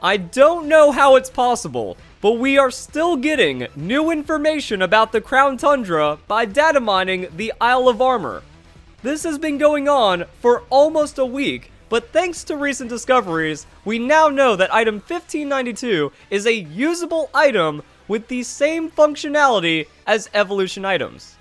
I don't know how it's possible, but we are still getting new information about the Crown Tundra by data mining the Isle of Armor. This has been going on for almost a week, but thanks to recent discoveries, we now know that item 1592 is a usable item with the same functionality as evolution items.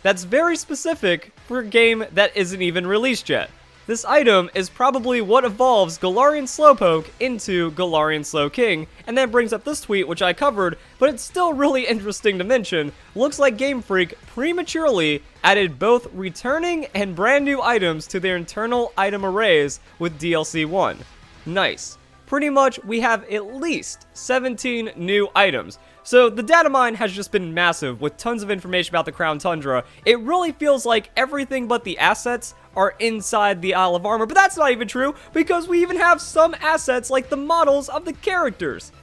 That's very specific for a game that isn't even released yet. This item is probably what evolves Galarian Slowpoke into Galarian Slowking, and then brings up this tweet, which I covered, but it's still really interesting to mention. Looks like Game Freak prematurely added both returning and brand new items to their internal item arrays with DLC 1. Nice. Pretty much, we have at least 17 new items. So the data mine has just been massive with tons of information about the Crown Tundra. It really feels like everything but the assets are inside the Isle of Armor, but that's not even true because we even have some assets like the models of the characters.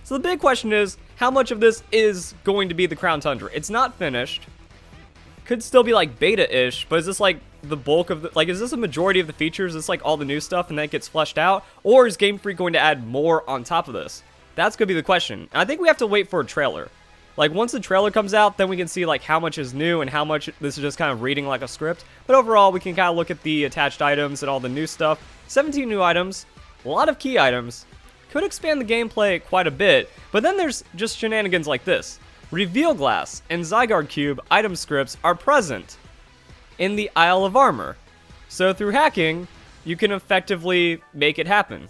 So the big question is, how much of this is going to be the Crown Tundra? It's not finished. Could still be like beta-ish, but is this like the bulk of the, like, is this a majority of the features? Is this like all the new stuff and then it gets fleshed out? Or is Game Freak going to add more on top of this? That's gonna be the question. And I think we have to wait for a trailer. Like, once the trailer comes out, then we can see like how much is new and how much this is just kind of reading like a script. But overall, we can kind of look at the attached items and all the new stuff. 17 new items, a lot of key items. Could expand the gameplay quite a bit, but then there's just shenanigans like this. Reveal Glass and Zygarde Cube item scripts are present in the Isle of Armor. So through hacking, you can effectively make it happen.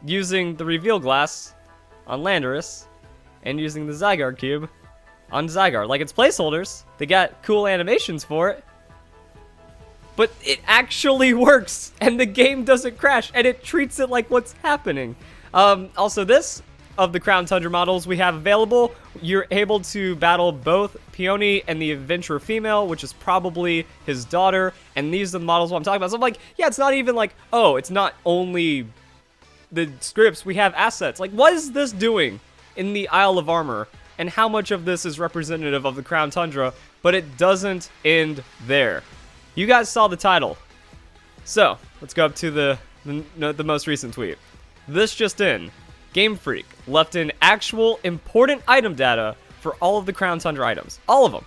Using the Reveal Glass on Landorus, and using the Zygarde Cube on Zygarde. Like, it's placeholders. They got cool animations for it. But it actually works, and the game doesn't crash, and it treats it like what's happening. Also, this, of the Crown Tundra models we have available, you're able to battle both Peony and the Adventurer Female, which is probably his daughter, and these are the models I'm talking about. So I'm like, yeah, it's not even like, oh, it's not only the scripts, we have assets. Like, what is this doing in the Isle of Armor, and how much of this is representative of the Crown Tundra? But it doesn't end there. You guys saw the title. So, let's go up to the most recent tweet. This just in. Game Freak left in actual important item data for all of the Crown Tundra items. All of them.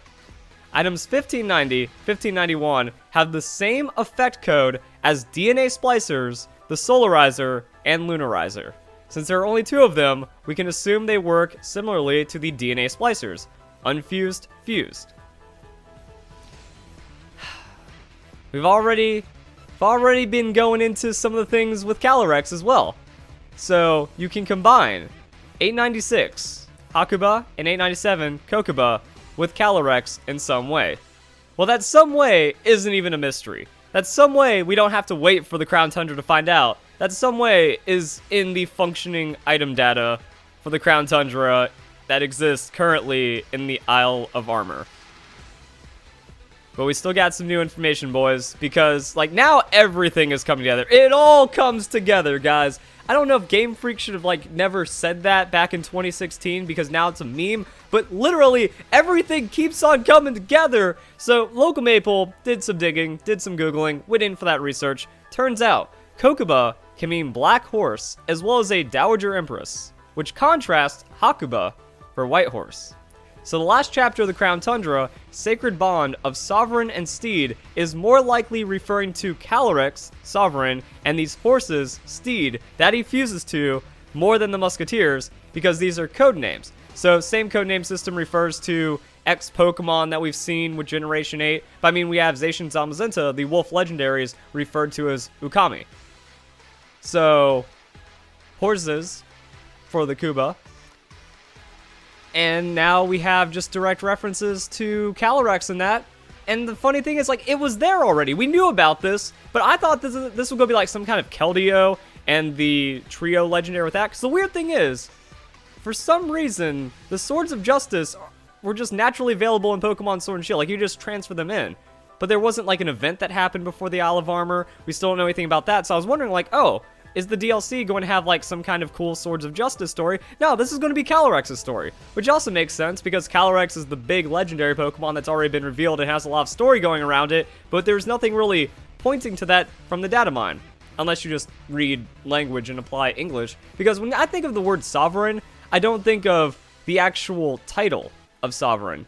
Items 1590, 1591 have the same effect code as DNA Splicers, the Solarizer, and Lunarizer. Since there are only two of them, we can assume they work similarly to the DNA Splicers. Unfused, fused. We've already been going into some of the things with Calyrex as well. So, you can combine 896 Hakuba and 897 Kokuba with Calyrex in some way. Well, that some way isn't even a mystery. That some way we don't have to wait for the Crown Tundra to find out. That some way is in the functioning item data for the Crown Tundra that exists currently in the Isle of Armor. But we still got some new information, boys, because, like, now everything is coming together. It all comes together, guys. I don't know if Game Freak should have, like, never said that back in 2016, because now it's a meme, but literally everything keeps on coming together. So Local Maple did some digging, did some Googling, went in for that research. Turns out, Kokuba can mean black horse, as well as a Dowager Empress, which contrasts Hakuba for white horse. So the last chapter of the Crown Tundra, Sacred Bond of Sovereign and Steed, is more likely referring to Calyrex, Sovereign, and these horses, Steed, that he fuses to more than the Musketeers, because these are code names. So same codename system refers to X Pokemon that we've seen with Generation 8, but I mean we have Zacian Zamazenta, the Wolf Legendaries, referred to as Ukami. So, horses for the Kuba. And now we have just direct references to Calyrex in that. And the funny thing is, like, it was there already. We knew about this, but I thought this was going to be like some kind of Keldeo and the Trio Legendary with that. Because the weird thing is, for some reason, the Swords of Justice were just naturally available in Pokemon Sword and Shield. Like, you just transfer them in. But there wasn't, like, an event that happened before the Isle of Armor. We still don't know anything about that. So I was wondering, like, oh, is the DLC going to have, like, some kind of cool Swords of Justice story? No, this is going to be Calyrex's story, which also makes sense because Calyrex is the big legendary Pokemon that's already been revealed and has a lot of story going around it, but there's nothing really pointing to that from the data mine. unless you just read language and apply English. Because when I think of the word sovereign, I don't think of the actual title of sovereign.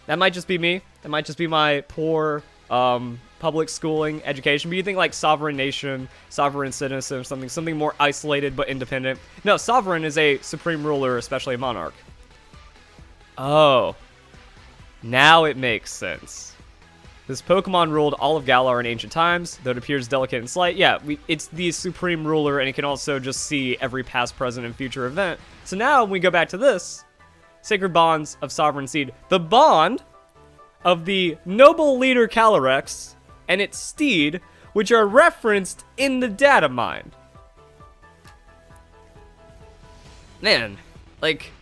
That might just be me. That might just be my poor public schooling education. But you think like sovereign nation, sovereign citizen, or something more isolated but independent. No, sovereign is a supreme ruler, especially a monarch. Oh, now it makes sense. This Pokemon ruled all of Galar in ancient times, though it appears delicate and slight. Yeah, it's the supreme ruler, and it can also just see every past, present, and future event. So now, when we go back to this, Sacred Bonds of Sovereign Seed, the bond of the noble leader Calyrex and its steed, which are referenced in the Datamine. Man, like,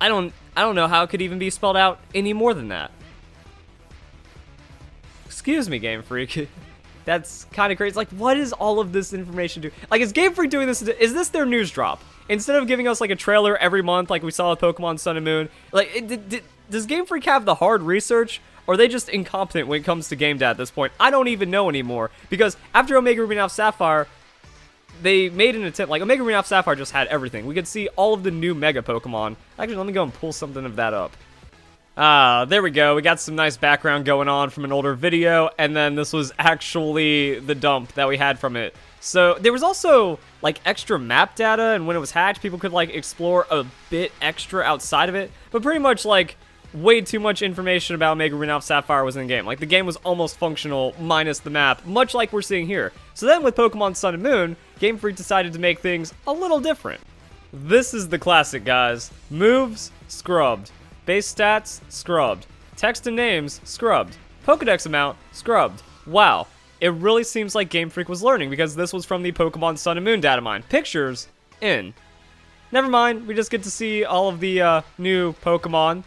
I don't know how it could even be spelled out any more than that. Excuse me, Game Freak. That's kind of crazy. Like, what is all of this information do? Like, is Game Freak doing this? Is this their news drop? Instead of giving us, like, a trailer every month like we saw with Pokemon Sun and Moon, like, does Game Freak have the hard research? Or are they just incompetent when it comes to game data at this point? I don't even know anymore. Because after Omega Ruby and Alpha Sapphire, they made an attempt. Like, Omega Ruby and Alpha Sapphire just had everything. We could see all of the new Mega Pokemon. Actually, let me go and pull something of that up. There we go. We got some nice background going on from an older video, and then this was actually the dump that we had from it. So there was also like extra map data, and when it was hatched, people could like explore a bit extra outside of it. But pretty much like way too much information about Omega Ruby and Alpha Sapphire was in the game. Like the game was almost functional minus the map, much like we're seeing here. So then with Pokemon Sun and Moon, Game Freak decided to make things a little different. This is the classic, guys. Moves, scrubbed. Base stats, scrubbed. Text and names, scrubbed. Pokedex amount, scrubbed. Wow. It really seems like Game Freak was learning because this was from the Pokemon Sun and Moon Datamine. Pictures, in. Never mind, we just get to see all of the new Pokemon.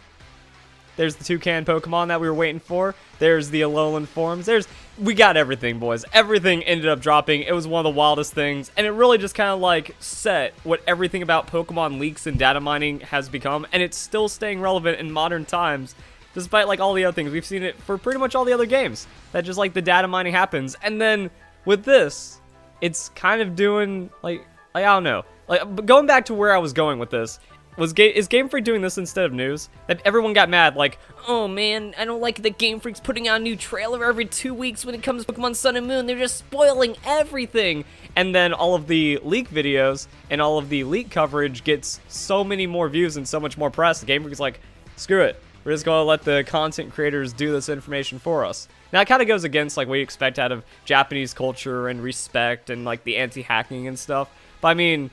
There's the Toucan Pokemon that we were waiting for. There's the Alolan forms. We got everything, boys. Everything ended up dropping. It was one of the wildest things, and it really just kind of like set what everything about Pokemon leaks and data mining has become, and it's still staying relevant in modern times, despite like all the other things. We've seen it for pretty much all the other games, that just like the data mining happens, and then with this, it's kind of doing like I don't know. Like going back to where I was going with this, is Game Freak doing this instead of news? That everyone got mad, like, oh man, I don't like that Game Freak's putting out a new trailer every 2 weeks when it comes to Pokemon Sun and Moon. They're just spoiling everything. And then all of the leak videos and all of the leak coverage gets so many more views and so much more press. Game Freak's like, screw it. We're just going to let the content creators do this information for us. Now, it kind of goes against like what you expect out of Japanese culture and respect and like the anti-hacking and stuff. But I mean,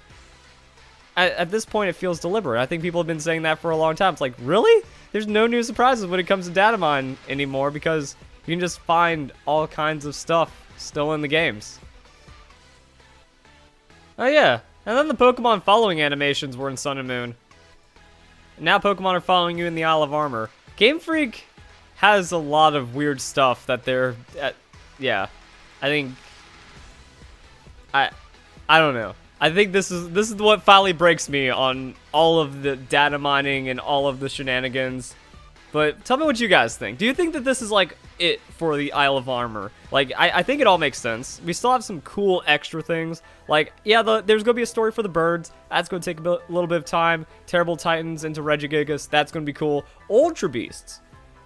at this point, it feels deliberate. I think people have been saying that for a long time. It's like, really? There's no new surprises when it comes to Datamine anymore because you can just find all kinds of stuff still in the games. Oh yeah, and then the Pokemon following animations were in Sun and Moon. Now Pokemon are following you in the Isle of Armor. Game Freak has a lot of weird stuff that they're... yeah, I think... I don't know. I think this is what finally breaks me on all of the data mining and all of the shenanigans. But tell me what you guys think. Do you think that this is like it for the Isle of Armor? Like, I think it all makes sense. We still have some cool extra things. Like, yeah, there's going to be a story for the birds. That's going to take a little bit of time. Terrible Titans into Regigigas. That's going to be cool. Ultra Beasts.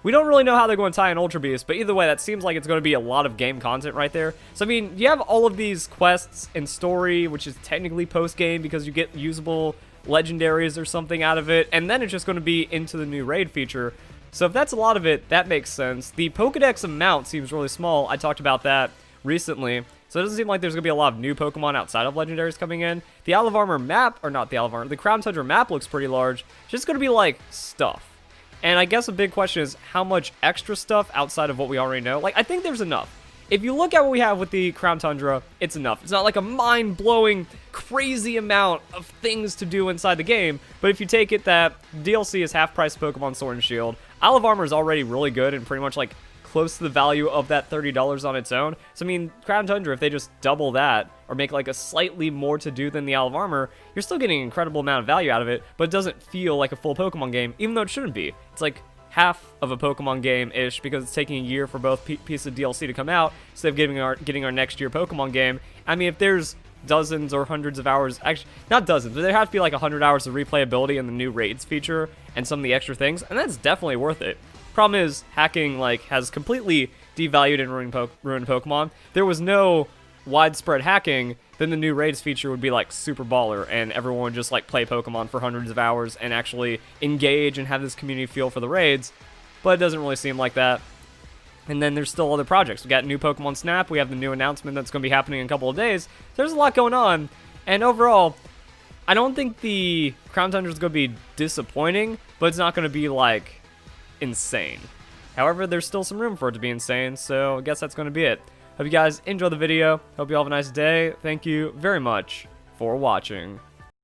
We don't really know how they're going to tie in Ultra Beasts, but either way, that seems like it's going to be a lot of game content right there. So, I mean, you have all of these quests and story, which is technically post-game because you get usable legendaries or something out of it, and then it's just going to be into the new raid feature. So if that's a lot of it, that makes sense. The Pokedex amount seems really small. I talked about that recently. So it doesn't seem like there's going to be a lot of new Pokemon outside of legendaries coming in. The Isle of Armor map, or not the Isle of Armor, the Crown Tundra map looks pretty large. It's just going to be like stuff. And I guess a big question is how much extra stuff outside of what we already know. Like, I think there's enough. If you look at what we have with the Crown Tundra, it's enough. It's not like a mind-blowing, crazy amount of things to do inside the game. But if you take it that DLC is half price Pokemon Sword and Shield, Isle of Armor is already really good and pretty much like close to the value of that $30 on its own. So I mean, Crown Tundra, if they just double that or make like a slightly more to do than the Isle of Armor, you're still getting an incredible amount of value out of it, but it doesn't feel like a full Pokemon game, even though it shouldn't be. It's like half of a Pokemon game-ish because it's taking a year for both pieces of DLC to come out instead of getting our next year Pokemon game. I mean, if there's dozens or hundreds of hours, actually, not dozens, but there has to be like 100 hours of replayability in the new raids feature and some of the extra things, and that's definitely worth it. Problem is, hacking like has completely devalued and ruined Pokemon. There was no widespread hacking, then the new raids feature would be like super baller and everyone would just like play Pokemon for hundreds of hours and actually engage and have this community feel for the raids, but it doesn't really seem like that. And then there's still other projects. We got new Pokemon Snap, we have the new announcement that's going to be happening in a couple of days. There's a lot going on, and overall, I don't think the Crown Tundra is going to be disappointing, but it's not going to be like insane. However, there's still some room for it to be insane, so I guess that's going to be it. Hope you guys enjoy the video. Hope you all have a nice day. Thank you very much for watching.